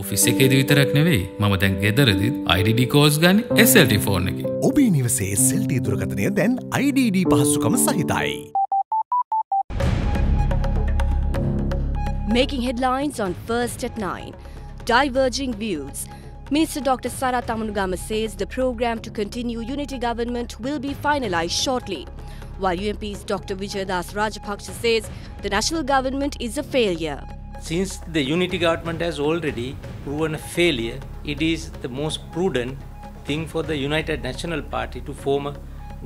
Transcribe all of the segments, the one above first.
Office එකේදී විතරක් නෙවෙයි මම දැන් ගෙදරදීත් IDD calls ගන්න SLT phone එකේ. ඔබේ නිවසේ SLT දුරකථනය දැන් IDD පහසුකම සහිතයි. Making headlines on First at 9. Diverging views. Minister Dr. Sara Tamanugama says the program to continue unity government will be finalised shortly. While UMP's Dr. Vijayadas Rajapaksa says the national government is a failure. Since the unity government has already proven a failure, it is the most prudent thing for the United National Party to form a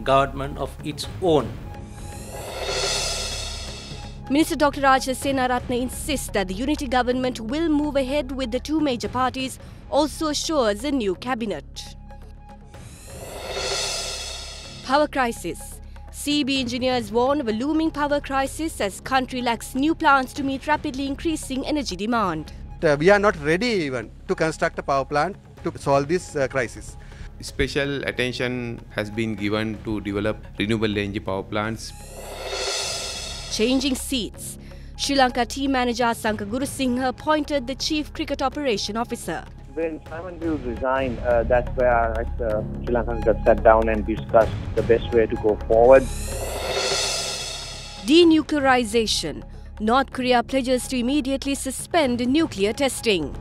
government of its own. Minister Dr. Raja Senaratne insists that the unity government will move ahead with the two major parties, also assures a new cabinet. Power crisis. CB engineers warn of a looming power crisis as country lacks new plants to meet rapidly increasing energy demand. We are not ready even to construct a power plant to solve this crisis. Special attention has been given to develop renewable energy power plants. Changing seats. Sri Lanka team manager Sanka Gurusinghe appointed the chief cricket operation officer. When Simon Hughes resigned, that's where Sri Lankans got sat down and discussed the best way to go forward. Denuclearization. North Korea pledges to immediately suspend nuclear testing.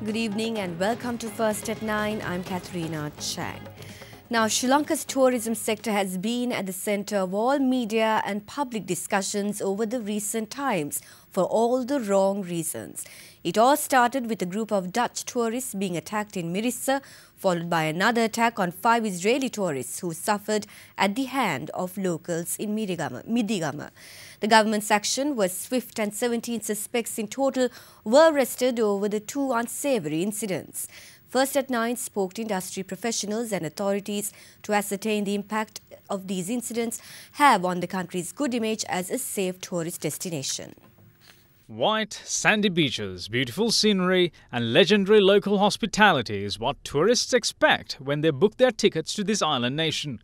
Good evening and welcome to First at 9. I'm Katharina Chang. Now, Sri Lanka's tourism sector has been at the centre of all media and public discussions over the recent times for all the wrong reasons. It all started with a group of Dutch tourists being attacked in Mirissa, followed by another attack on 5 Israeli tourists who suffered at the hand of locals in Midigama. The government's action was swift and 17 suspects in total were arrested over the two unsavoury incidents. First at 9 spoke to industry professionals and authorities to ascertain the impact of these incidents have on the country's good image as a safe tourist destination. White, sandy beaches, beautiful scenery and legendary local hospitality is what tourists expect when they book their tickets to this island nation.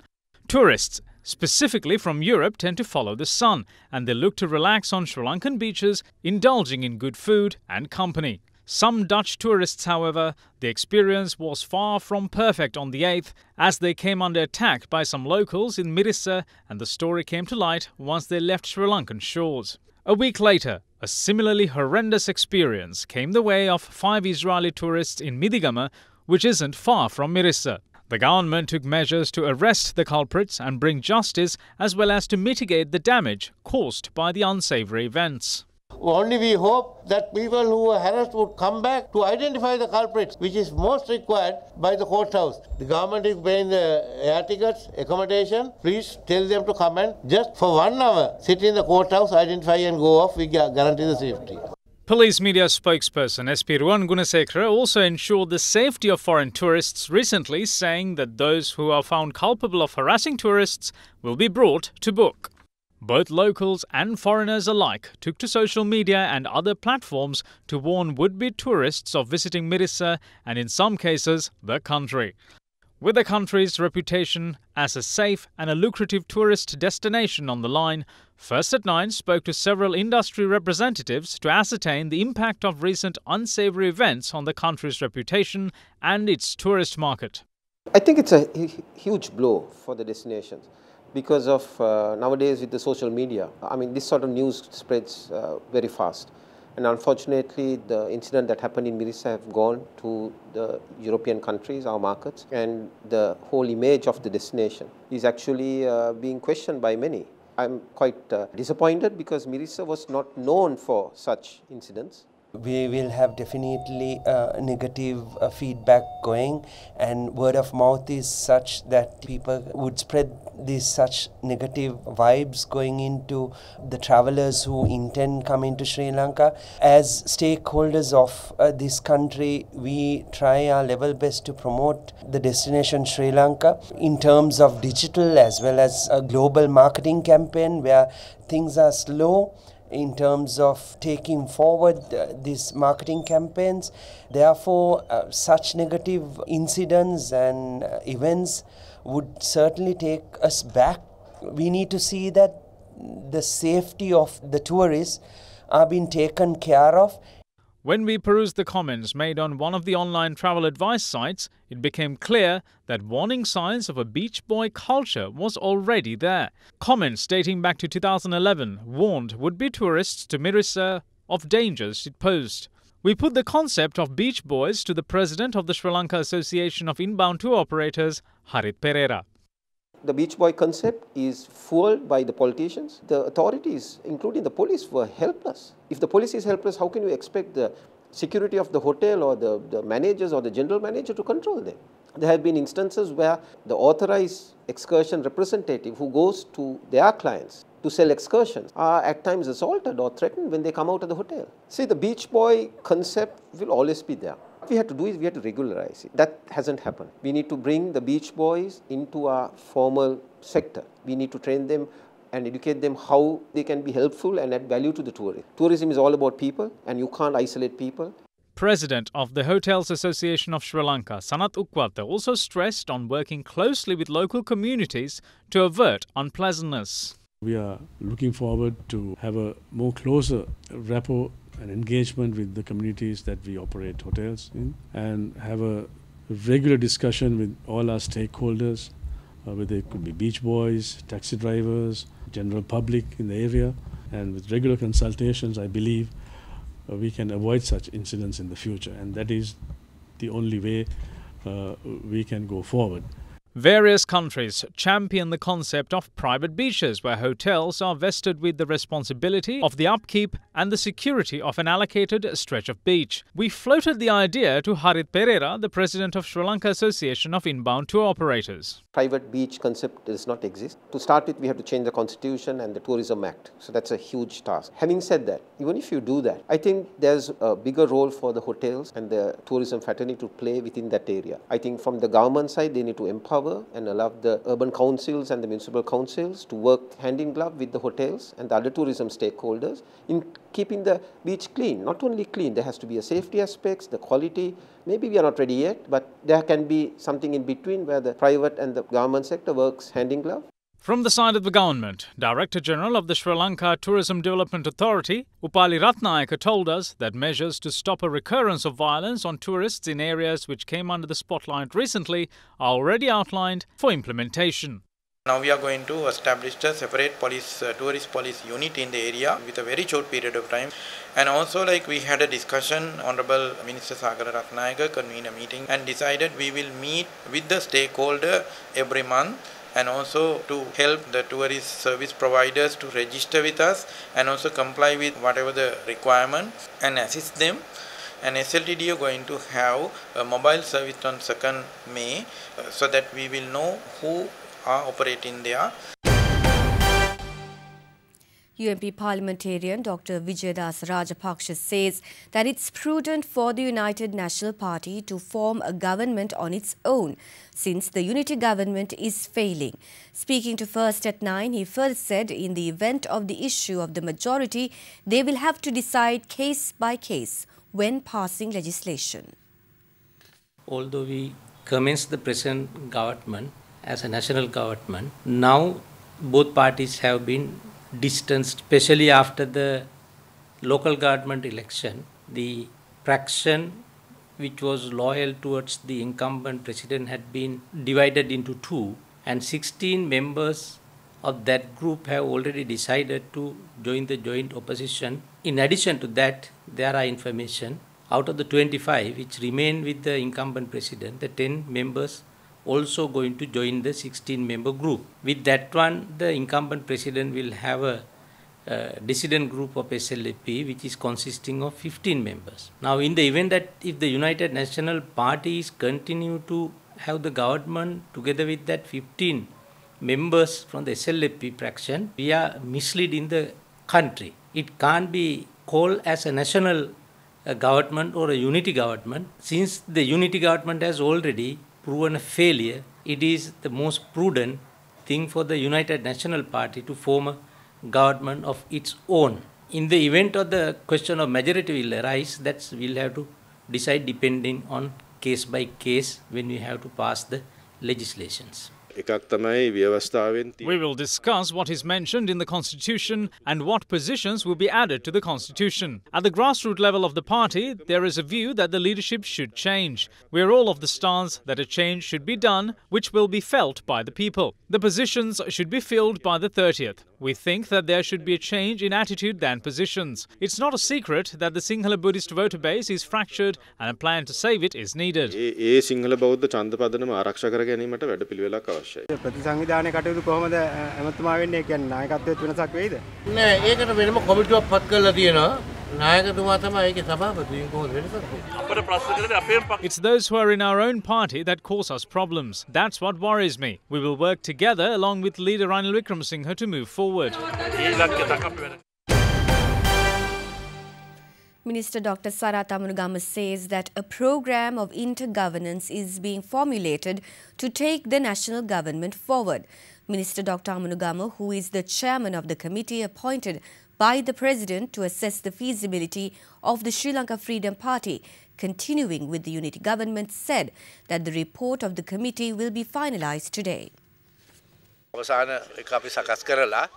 Tourists, specifically from Europe, tend to follow the sun and they look to relax on Sri Lankan beaches, indulging in good food and company. Some Dutch tourists, however, the experience was far from perfect on the 8th as they came under attack by some locals in Mirissa, and the story came to light once they left Sri Lankan shores. A week later, a similarly horrendous experience came the way of 5 Israeli tourists in Midigama, which isn't far from Mirissa. The government took measures to arrest the culprits and bring justice as well as to mitigate the damage caused by the unsavoury events. Only we hope that people who were harassed would come back to identify the culprits, which is most required by the courthouse. The government is paying the air tickets, accommodation. Please tell them to come and just for 1 hour sit in the courthouse, identify and go off. We guarantee the safety. Police media spokesperson SP Ruwan Gunasekara also ensured the safety of foreign tourists recently, saying that those who are found culpable of harassing tourists will be brought to book. Both locals and foreigners alike took to social media and other platforms to warn would-be tourists of visiting Mirissa and in some cases the country. With the country's reputation as a safe and a lucrative tourist destination on the line, First at 9 spoke to several industry representatives to ascertain the impact of recent unsavoury events on the country's reputation and its tourist market. I think it's a huge blow for the destinations because of nowadays with the social media. I mean, this sort of news spreads very fast. And unfortunately, the incident that happened in Mirissa have gone to the European countries, our markets, and the whole image of the destination is actually being questioned by many. I'm quite disappointed because Mirissa was not known for such incidents. We will have definitely negative feedback going, and word of mouth is such that people would spread these such negative vibes going into the travelers who intend coming to Sri Lanka. As stakeholders of this country, we try our level best to promote the destination Sri Lanka in terms of digital as well as a global marketing campaign where things are slow in terms of taking forward these marketing campaigns. Therefore, such negative incidents and events would certainly take us back. We need to see that the safety of the tourists are being taken care of. When we perused the comments made on one of the online travel advice sites, it became clear that warning signs of a beach boy culture was already there. Comments dating back to 2011 warned would-be tourists to Mirissa of dangers it posed. We put the concept of beach boys to the president of the Sri Lanka Association of Inbound Tour Operators, Harit Pereira. The beach boy concept is fueled by the politicians. The authorities, including the police, were helpless. If the police is helpless, how can you expect the security of the hotel or the managers or the general manager to control them? There have been instances where the authorized excursion representative who goes to their clients to sell excursions are at times assaulted or threatened when they come out of the hotel. See, the beach boy concept will always be there. What we have to do is we have to regularize it. That hasn't happened. We need to bring the beach boys into our formal sector. We need to train them and educate them how they can be helpful and add value to the tourism. Tourism is all about people, and you can't isolate people. President of the Hotels Association of Sri Lanka, Sanat Ukwata, also stressed on working closely with local communities to avert unpleasantness. We are looking forward to have a more closer rapport and engagement with the communities that we operate hotels in, and have a regular discussion with all our stakeholders, whether it could be beach boys, taxi drivers, general public in the area, and with regular consultations, I believe we can avoid such incidents in the future, and that is the only way we can go forward. Various countries champion the concept of private beaches, where hotels are vested with the responsibility of the upkeep and the security of an allocated stretch of beach. We floated the idea to Harit Pereira, the president of Sri Lanka Association of Inbound Tour Operators. Private beach concept does not exist. To start with, we have to change the Constitution and the Tourism Act. So that's a huge task. Having said that, even if you do that, I think there's a bigger role for the hotels and the tourism fraternity to play within that area. I think from the government side, they need to empower and allow the urban councils and the municipal councils to work hand in glove with the hotels and the other tourism stakeholders in keeping the beach clean. Not only clean, there has to be a safety aspects, the quality. Maybe we are not ready yet, but there can be something in between where the private and the government sector works hand in glove. From the side of the government, Director General of the Sri Lanka Tourism Development Authority, Upali Ratnayaka, told us that measures to stop a recurrence of violence on tourists in areas which came under the spotlight recently are already outlined for implementation. Now we are going to establish a separate tourist police unit in the area with a very short period of time. And also, like, we had a discussion, Honorable Minister Sagara Ratnayaka convened a meeting and decided we will meet with the stakeholder every month, and also to help the tourist service providers to register with us and also comply with whatever the requirements and assist them. And SLTD are going to have a mobile service on 2nd May so that we will know who are operating there. UMP parliamentarian Dr. Vijayadas Rajapaksha says that it's prudent for the United National Party to form a government on its own, since the unity government is failing. Speaking to First at 9, he first said in the event of the issue of the majority, they will have to decide case by case when passing legislation. Although we commenced the present government as a national government, now both parties have been distanced, especially after the local government election. The fraction which was loyal towards the incumbent president had been divided into two, and 16 members of that group have already decided to join the joint opposition. In addition to that, there are information out of the 25 which remain with the incumbent president, the 10 members also going to join the 16-member group. With that one, the incumbent president will have a dissident group of SLP which is consisting of 15 members. Now, in the event that if the United National Parties continue to have the government together with that 15 members from the SLP fraction, we are misleading the country. It can't be called as a national government or a unity government. Since the unity government has already proven a failure, it is the most prudent thing for the United National Party to form a government of its own. In the event of the question of majority will arise, we'll have to decide depending on case by case when we have to pass the legislations. We will discuss what is mentioned in the Constitution and what positions will be added to the Constitution. At the grassroots level of the party, there is a view that the leadership should change. We are all of the stance that a change should be done, which will be felt by the people. The positions should be filled by the 30th. We think that there should be a change in attitude than positions. It's not a secret that the Sinhala Buddhist voter base is fractured and a plan to save it is needed. ප්‍රතිසංවිධානයේ කටයුතු කොහොමද එමතුමා වෙන්නේ කියන්නේ නායකත්වයේ වෙනසක් වෙයිද? නෑ ඒකට වෙනම කොමිටුවක් පත් කරලා තියෙනවා. නායකතුමා තමයි ඒකේ සභාපති. කොහොමද වෙනසක්? It's those who are in our own party that cause us problems. That's what worries me. We will work together along with leader Ranil Wickremesinghe to move forward. Minister Dr. Sarath Amunugama says that a program of intergovernance is being formulated to take the national government forward. Minister Dr. Amunugama, who is the chairman of the committee appointed by the President to assess the feasibility of the Sri Lanka Freedom Party continuing with the unity government, said that the report of the committee will be finalised today.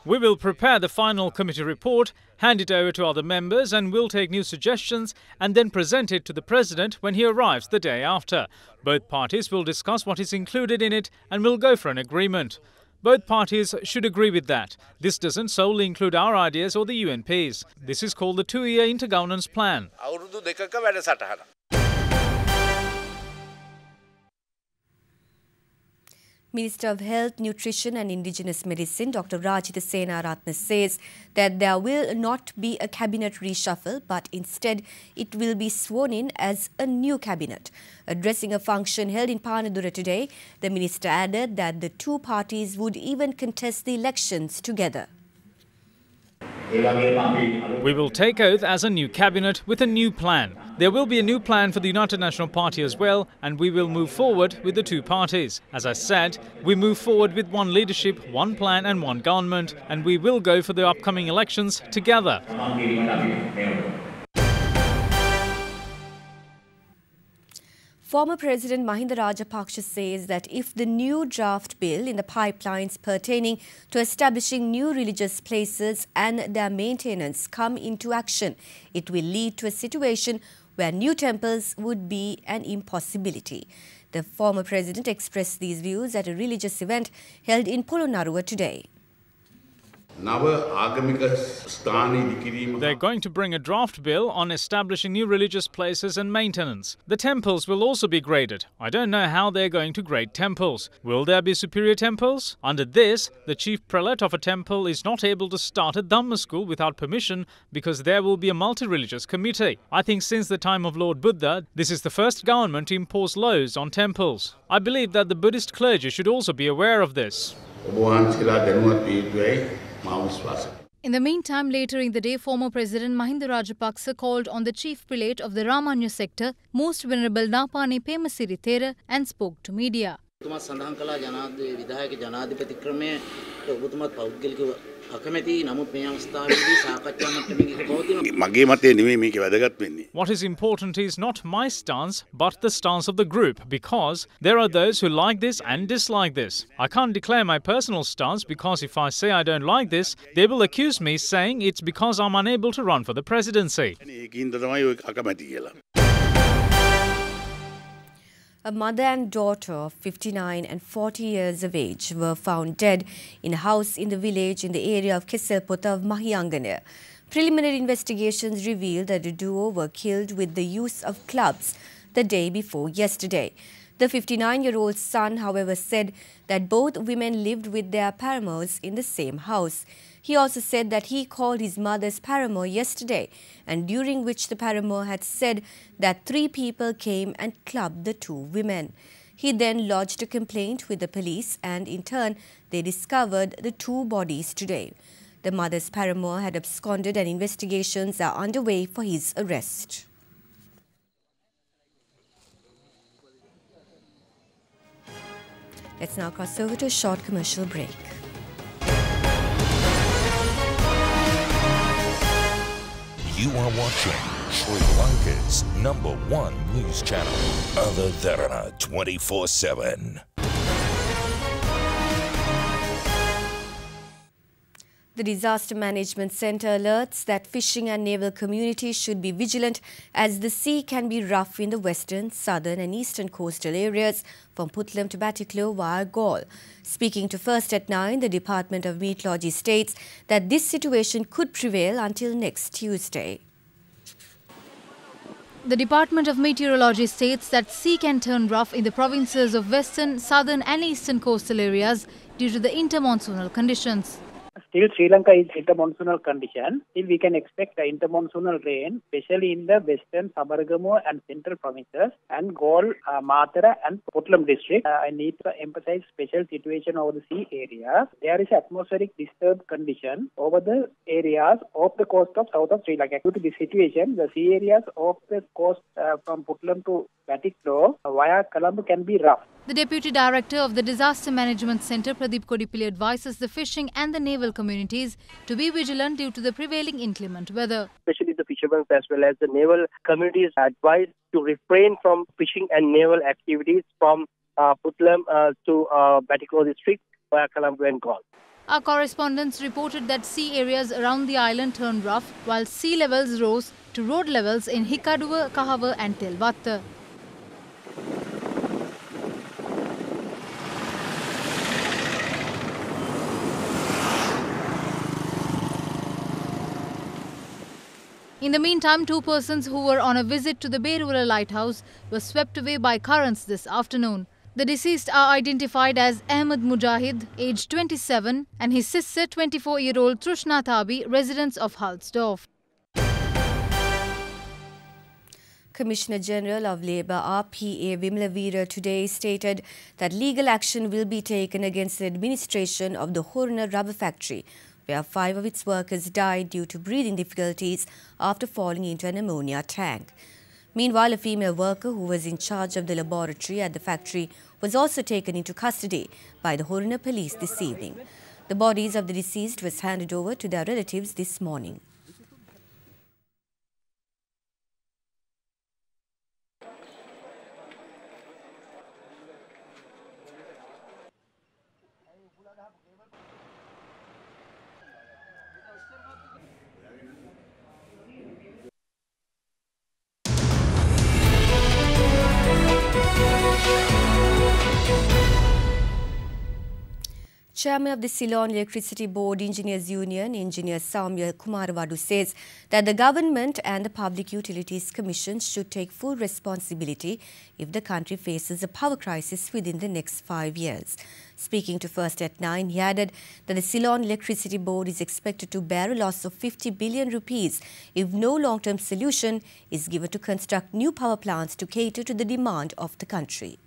We will prepare the final committee report, hand it over to other members and we'll take new suggestions and then present it to the President when he arrives the day after. Both parties will discuss what is included in it and will go for an agreement. Both parties should agree with that. This doesn't solely include our ideas or the UNP's. This is called the 2-year intergovernance plan. Minister of Health, Nutrition and Indigenous Medicine, Dr. Rajitha Senaratne, says that there will not be a cabinet reshuffle, but instead it will be sworn in as a new cabinet. Addressing a function held in Panadura today, the minister added that the two parties would even contest the elections together. We will take oath as a new cabinet with a new plan. There will be a new plan for the United National Party as well, and we will move forward with the two parties. As I said, we move forward with one leadership, one plan and one government, and we will go for the upcoming elections together. Former President Mahinda Rajapaksa says that if the new draft bill in the pipelines pertaining to establishing new religious places and their maintenance come into action, it will lead to a situation where new temples would be an impossibility. The former president expressed these views at a religious event held in Polonnaruwa today. They're going to bring a draft bill on establishing new religious places and maintenance. The temples will also be graded. I don't know how they're going to grade temples. Will there be superior temples? Under this, the chief prelate of a temple is not able to start a Dhamma school without permission because there will be a multi-religious committee. I think since the time of Lord Buddha, this is the first government to impose laws on temples. I believe that the Buddhist clergy should also be aware of this. In the meantime, later in the day, former President Mahinda Rajapaksa called on the chief prelate of the Ramanya sector, Most Venerable Napane Pemasiri Thera, and spoke to media. What is important is not my stance, but the stance of the group, because there are those who like this and dislike this. I can't declare my personal stance because if I say I don't like this, they will accuse me saying it's because I'm unable to run for the presidency. A mother and daughter of 59 and 40 years of age were found dead in a house in the village in the area of Keselpota of Mahiyangana. Preliminary investigations revealed that the duo were killed with the use of clubs the day before yesterday. The 59-year-old son, however, said that both women lived with their paramours in the same house. He also said that he called his mother's paramour yesterday, and during which the paramour had said that 3 people came and clubbed the 2 women. He then lodged a complaint with the police, and in turn they discovered the 2 bodies today. The mother's paramour had absconded and investigations are underway for his arrest. Let's now cross over to a short commercial break. You are watching Sri Lanka's #1 news channel, Other Derana 24/7. The Disaster Management Centre alerts that fishing and naval communities should be vigilant as the sea can be rough in the western, southern and eastern coastal areas from Puttlam to Batticaloa via Galle. Speaking to First at 9, the Department of Meteorology states that this situation could prevail until next Tuesday. The Department of Meteorology states that sea can turn rough in the provinces of western, southern and eastern coastal areas due to the intermonsoonal conditions. Still, Sri Lanka is intermonsoonal condition. Still, we can expect the intermonsoonal rain, especially in the western, Sabaragamuwa and central provinces, and Galle, Matara and Puttlam district. I need to emphasize special situation over the sea areas. There is atmospheric disturbed condition over the areas of the coast of south of Sri Lanka. Due to this situation, the sea areas of the coast from Puttlam to Batticaloa via Colombo can be rough. The Deputy Director of the Disaster Management Centre, Pradeep Kodipilli, advises the fishing and the naval communities to be vigilant due to the prevailing inclement weather. Especially the fishermen as well as the naval communities are advised to refrain from fishing and naval activities from Puttlam to Batticaloa district via Colombo and Galle. Our correspondents reported that sea areas around the island turned rough while sea levels rose to road levels in Hikaduwa, Kahava and Telvatta. In the meantime, 2 persons who were on a visit to the Berula lighthouse were swept away by currents this afternoon. The deceased are identified as Ahmed Mujahid, aged 27, and his sister, 24-year-old Trushna Thabi, residents of Halsdorf. Commissioner General of Labour RPA Vimla Veera today stated that legal action will be taken against the administration of the Horna rubber factory, where 5 of its workers died due to breathing difficulties after falling into an ammonia tank. Meanwhile, a female worker who was in charge of the laboratory at the factory was also taken into custody by the Horna police this evening. The bodies of the deceased was handed over to their relatives this morning. Chairman of the Ceylon Electricity Board Engineers Union, Engineer Saumya Kumaravadu, says that the government and the Public Utilities Commission should take full responsibility if the country faces a power crisis within the next 5 years. Speaking to First at 9, he added that the Ceylon Electricity Board is expected to bear a loss of 50 billion rupees if no long-term solution is given to construct new power plants to cater to the demand of the country.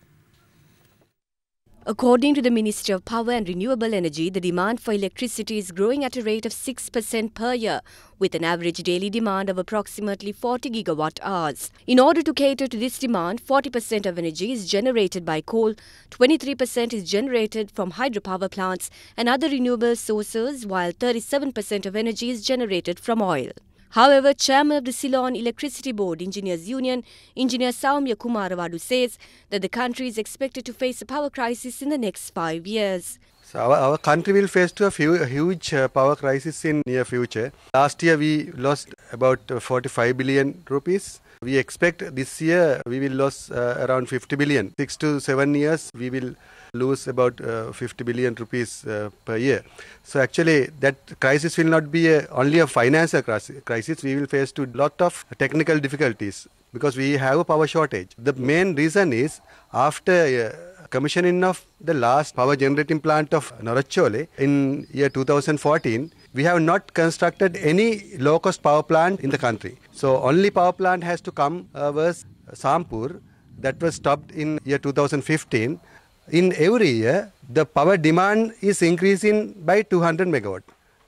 According to the Ministry of Power and Renewable Energy, the demand for electricity is growing at a rate of 6% per year, with an average daily demand of approximately 40 gigawatt-hours. In order to cater to this demand, 40% of energy is generated by coal, 23% is generated from hydropower plants and other renewable sources, while 37% of energy is generated from oil. However, Chairman of the Ceylon Electricity Board Engineers Union, Engineer Saumya Kumaravadu, says that the country is expected to face a power crisis in the next 5 years. So our country will face a huge power crisis in near future. Last year we lost about 45 billion rupees. We expect this year we will lose around 50 billion. 6 to 7 years we will lose about 50 billion rupees per year. So actually that crisis will not be only a financial crisis. We will face a lot of technical difficulties because we have a power shortage. The main reason is after commissioning of the last power generating plant of Norachole in year 2014, we have not constructed any low-cost power plant in the country. So only power plant has to come was Sampur, that was stopped in year 2015. In every year, the power demand is increasing by 200 megawatt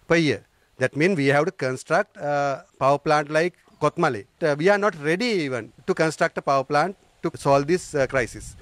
per year. That means we have to construct a power plant like Kotmale. We are not ready even to construct a power plant to solve this crisis.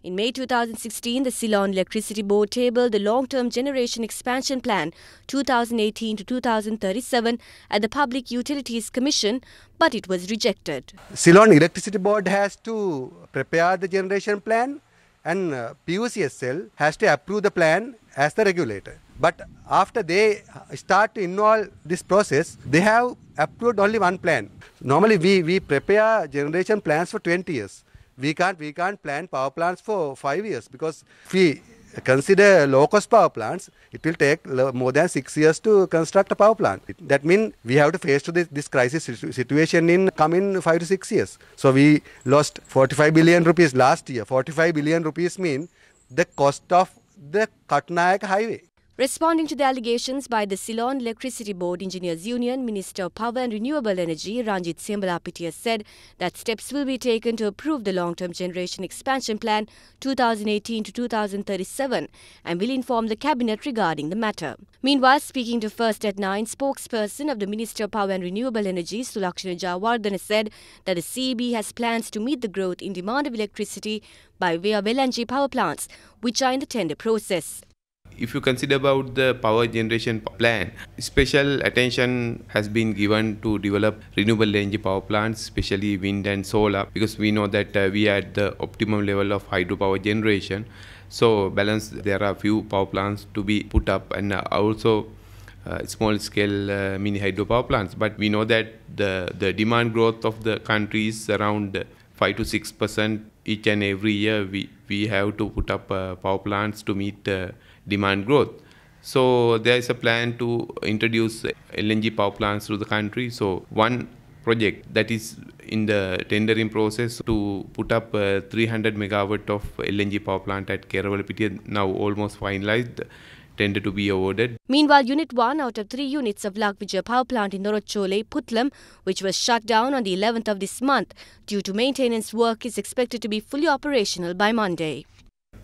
In May 2016, the Ceylon Electricity Board tabled the Long-Term Generation Expansion Plan 2018 to 2037 at the Public Utilities Commission, but it was rejected. Ceylon Electricity Board has to prepare the generation plan and PUCSL has to approve the plan as the regulator. But after they start to involve this process, they have approved only one plan. Normally we prepare generation plans for 20 years. We can't plan power plants for 5 years, because if we consider low-cost power plants, it will take more than 6 years to construct a power plant. That means we have to face to this crisis situation in coming 5 to 6 years. So we lost 45 billion rupees last year. 45 billion rupees mean the cost of the Katnayak highway. Responding to the allegations by the Ceylon Electricity Board Engineers Union, Minister of Power and Renewable Energy Ranjit Siambalapitiya said that steps will be taken to approve the Long-Term Generation Expansion Plan 2018 to 2037 and will inform the Cabinet regarding the matter. Meanwhile, speaking to First at 9, spokesperson of the Minister of Power and Renewable Energy Sulakshana Jayawardena said that the CEB has plans to meet the growth in demand of electricity by way of LNG power plants, which are in the tender process. If you consider about the power generation plan, special attention has been given to develop renewable energy power plants, especially wind and solar, because we know that we are at the optimum level of hydropower generation. So balance, there are few power plants to be put up, and also small scale mini hydropower plants. But we know that the demand growth of the country is around 5 to 6% each and every year. We have to put up power plants to meet demand growth. So there is a plan to introduce LNG power plants to the country. So one project that is in the tendering process to put up 300 megawatt of LNG power plant at Kerawalapitiya, now almost finalized, tender to be awarded. Meanwhile, Unit 1 out of 3 units of Lakvijaya Power Plant in Norachole, Putlam, which was shut down on the 11th of this month due to maintenance work, is expected to be fully operational by Monday.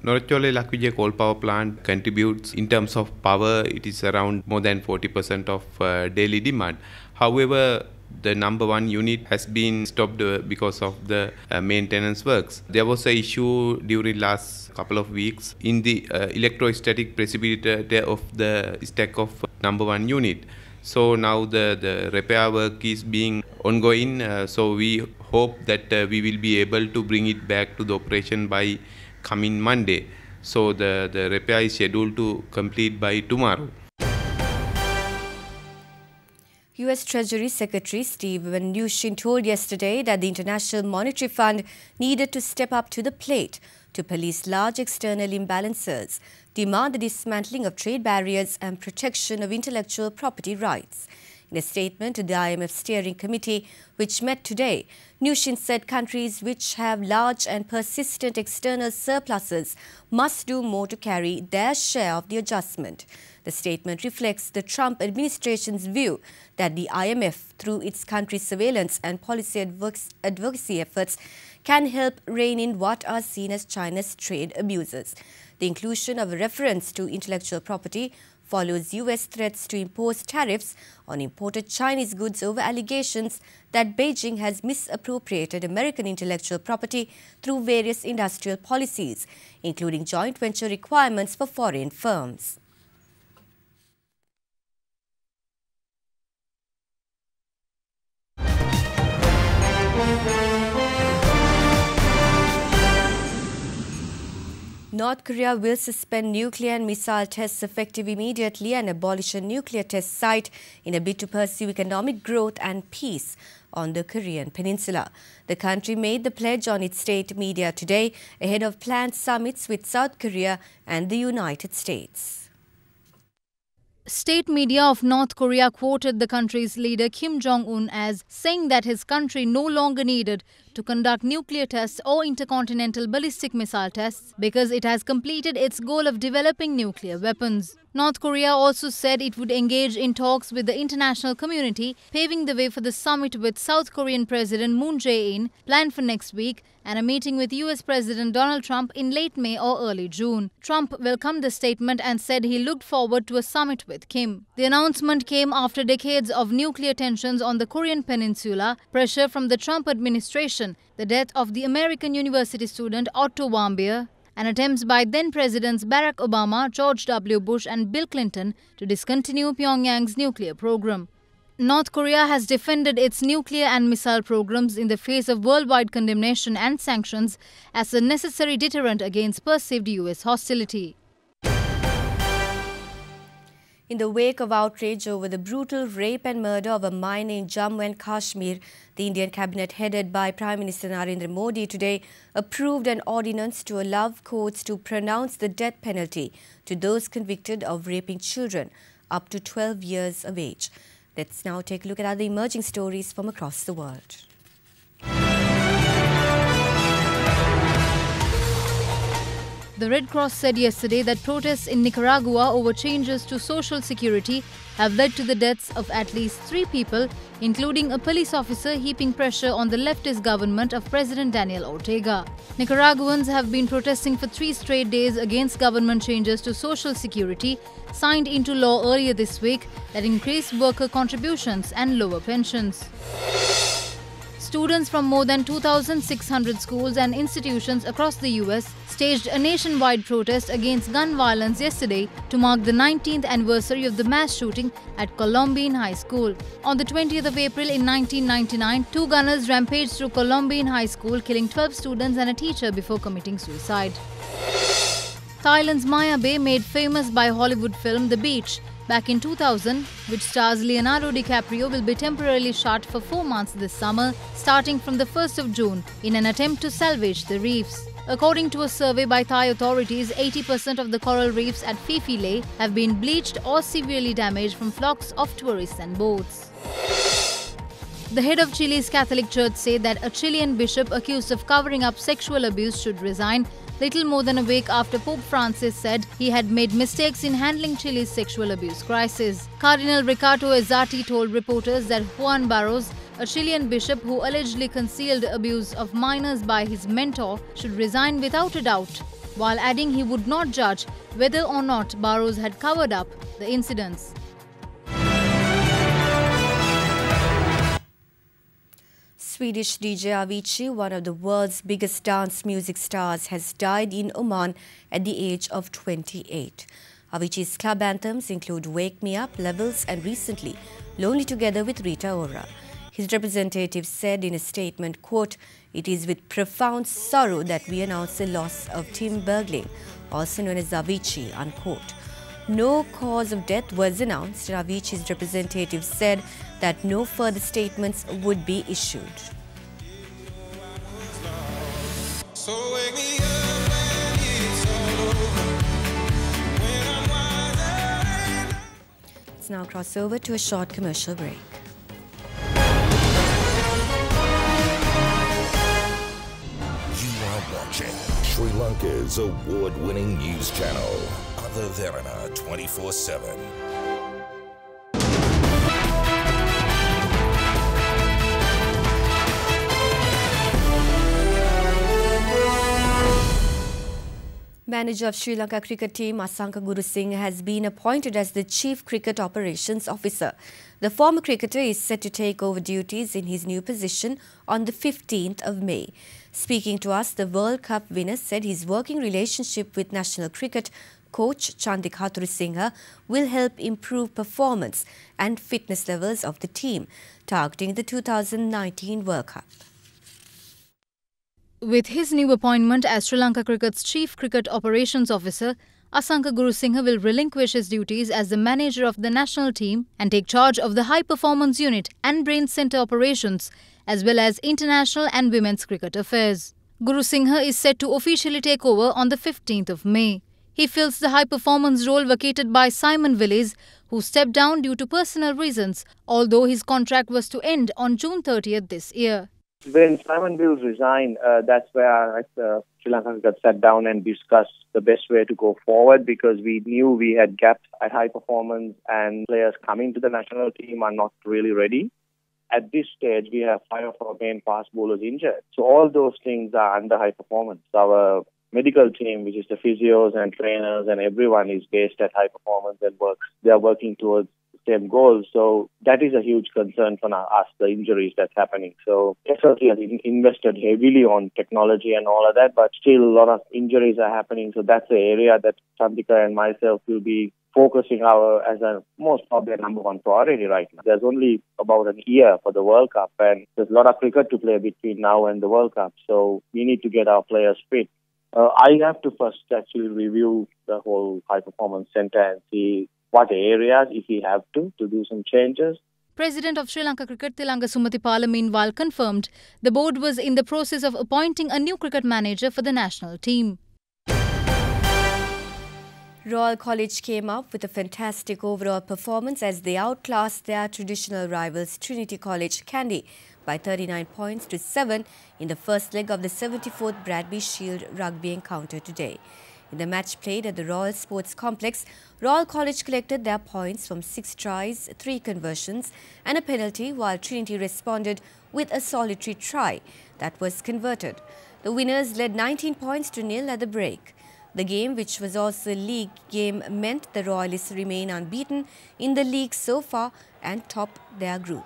Norachole Lakvijaya coal power plant contributes in terms of power, it is around more than 40% of daily demand. However, the number 1 unit has been stopped because of the maintenance works. There was an issue during last couple of weeks in the electrostatic precipitator of the stack of number 1 unit. So now the repair work is being ongoing. So we hope that we will be able to bring it back to the operation by coming Monday. So the repair is scheduled to complete by tomorrow. U.S. Treasury Secretary Steve Mnuchin told yesterday that the International Monetary Fund needed to step up to the plate to police large external imbalances, demand the dismantling of trade barriers and protection of intellectual property rights. In a statement to the IMF Steering Committee, which met today, Mnuchin said countries which have large and persistent external surpluses must do more to carry their share of the adjustment. The statement reflects the Trump administration's view that the IMF, through its country surveillance and policy advocacy efforts, can help rein in what are seen as China's trade abuses. The inclusion of a reference to intellectual property follows U.S. threats to impose tariffs on imported Chinese goods over allegations that Beijing has misappropriated American intellectual property through various industrial policies, including joint venture requirements for foreign firms. North Korea will suspend nuclear and missile tests effective immediately and abolish a nuclear test site in a bid to pursue economic growth and peace on the Korean peninsula. The country made the pledge on its state media today ahead of planned summits with South Korea and the United States. State media of North Korea quoted the country's leader Kim Jong-un as saying that his country no longer needed to conduct nuclear tests or intercontinental ballistic missile tests because it has completed its goal of developing nuclear weapons. North Korea also said it would engage in talks with the international community, paving the way for the summit with South Korean President Moon Jae-in planned for next week and a meeting with US President Donald Trump in late May or early June. Trump welcomed the statement and said he looked forward to a summit with Kim. The announcement came after decades of nuclear tensions on the Korean peninsula, pressure from the Trump administration, the death of the American university student Otto Warmbier, and attempts by then-Presidents Barack Obama, George W. Bush and Bill Clinton to discontinue Pyongyang's nuclear program. North Korea has defended its nuclear and missile programs in the face of worldwide condemnation and sanctions as a necessary deterrent against perceived US hostility. In the wake of outrage over the brutal rape and murder of a minor in Jammu and Kashmir, the Indian cabinet headed by Prime Minister Narendra Modi today approved an ordinance to allow courts to pronounce the death penalty to those convicted of raping children up to 12 years of age. Let's now take a look at other emerging stories from across the world. The Red Cross said yesterday that protests in Nicaragua over changes to social security have led to the deaths of at least 3 people, including a police officer, heaping pressure on the leftist government of President Daniel Ortega. Nicaraguans have been protesting for 3 straight days against government changes to social security signed into law earlier this week that increase worker contributions and lower pensions. Students from more than 2,600 schools and institutions across the US staged a nationwide protest against gun violence yesterday to mark the 19th anniversary of the mass shooting at Columbine High School. On the 20th of April in 1999, 2 gunners rampaged through Columbine High School, killing 12 students and a teacher before committing suicide. Thailand's Maya Bay, made famous by Hollywood film The Beach back in 2000, which stars Leonardo DiCaprio, will be temporarily shut for 4 months this summer, starting from the 1st of June, in an attempt to salvage the reefs. According to a survey by Thai authorities, 80% of the coral reefs at Phi Phi Lay have been bleached or severely damaged from flocks of tourists and boats. The head of Chile's Catholic Church said that a Chilean bishop accused of covering up sexual abuse should resign, little more than a week after Pope Francis said he had made mistakes in handling Chile's sexual abuse crisis. Cardinal Ricardo Ezzati told reporters that Juan Barros, a Chilean bishop who allegedly concealed abuse of minors by his mentor, should resign without a doubt, while adding he would not judge whether or not Barros had covered up the incidents. Swedish DJ Avicii, one of the world's biggest dance music stars, has died in Oman at the age of 28. Avicii's club anthems include Wake Me Up, Levels and recently Lonely Together with Rita Ora. His representative said in a statement, quote, "It is with profound sorrow that we announce the loss of Tim Bergling, also known as Avicii," unquote. No cause of death was announced, and Avicii's representative said that no further statements would be issued. Let's now cross over to a short commercial break. You are watching Sri Lanka's award-winning news channel, Other Derana 24/7. Manager of Sri Lanka cricket team Asanka Gurusinghe has been appointed as the Chief Cricket Operations Officer. The former cricketer is set to take over duties in his new position on the 15th of May. Speaking to us, the World Cup winner said his working relationship with national cricket coach Chandik Hathurusinghe will help improve performance and fitness levels of the team, targeting the 2019 World Cup. With his new appointment as Sri Lanka cricket's Chief Cricket Operations Officer, Asanka Gurusinghe will relinquish his duties as the manager of the national team and take charge of the high performance unit and brain centre operations, as well as international and women's cricket affairs. Gurusinghe is set to officially take over on the 15th of May. He fills the high performance role vacated by Simon Willis, who stepped down due to personal reasons, although his contract was to end on June 30th this year. When Simon Wills resigned, that's where Sri Lanka got sat down and discussed the best way to go forward, because we knew we had gaps at high performance and players coming to the national team are not really ready. At this stage, we have 5 of our main fast bowlers injured. So all those things are under high performance. Our medical team, which is the physios and trainers and everyone, is based at high performance and they are working towards same goal. So that is a huge concern for us, the injuries that's happening. So SLT has invested heavily on technology and all of that, but still a lot of injuries are happening. So that's the area that Chantika and myself will be focusing as a most probably number one priority right now. There's only about a year for the World Cup, and there's a lot of cricket to play between now and the World Cup. So we need to get our players fit. I have to first actually review the whole high performance center and see what areas, if we have to do some changes. President of Sri Lanka Cricket Tilanga Sumathipala meanwhile confirmed the board was in the process of appointing a new cricket manager for the national team. Royal College came up with a fantastic overall performance as they outclassed their traditional rivals Trinity College Kandy by 39 points to 7 in the first leg of the 74th Bradby Shield rugby encounter today. In the match played at the Royal Sports Complex, Royal College collected their points from 6 tries, 3 conversions and a penalty, while Trinity responded with a solitary try that was converted. The winners led 19 points to 0 at the break. The game, which was also a league game, meant the Royalists remain unbeaten in the league so far and top their group.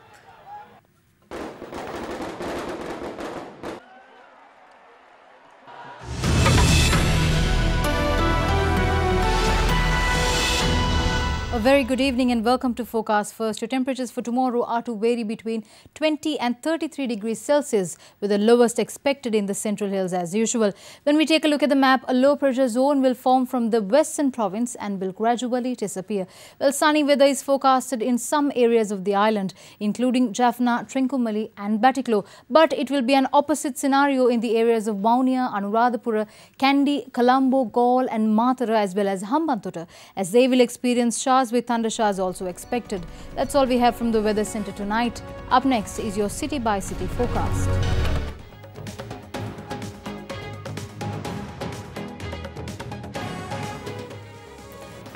A very good evening and welcome to Forecast First. Your temperatures for tomorrow are to vary between 20 and 33 degrees Celsius, with the lowest expected in the Central Hills as usual. When we take a look at the map, a low pressure zone will form from the western province and will gradually disappear. Well, sunny weather is forecasted in some areas of the island, including Jaffna, Trincomalee and Batticaloa. But it will be an opposite scenario in the areas of Vaunia, Anuradhapura, Kandy, Colombo, Galle and Matara as well as Hambantota, as they will experience showers with thunder showers also expected. That's all we have from the Weather Centre tonight. Up next is your city by city forecast.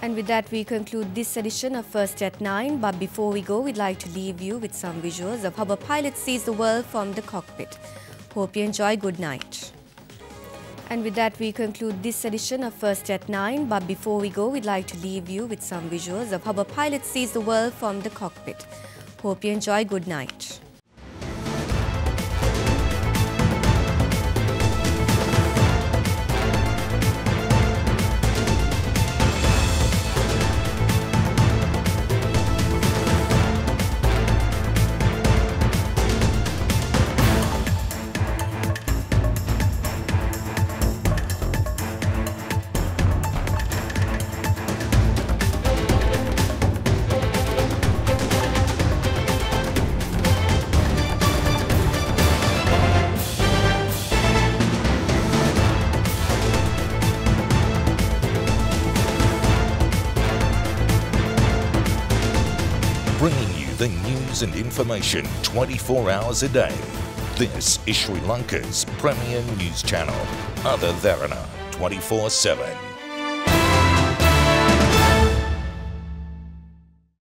And with that, we conclude this edition of First at 9. But before we go, we'd like to leave you with some visuals of how a pilot sees the world from the cockpit. Hope you enjoy. Good night. And with that, we conclude this edition of First at 9. But before we go, we'd like to leave you with some visuals of how a pilot sees the world from the cockpit. Hope you enjoy. Good night. Bringing you the news and information 24 hours a day. This is Sri Lanka's premier news channel, Derana 24/7.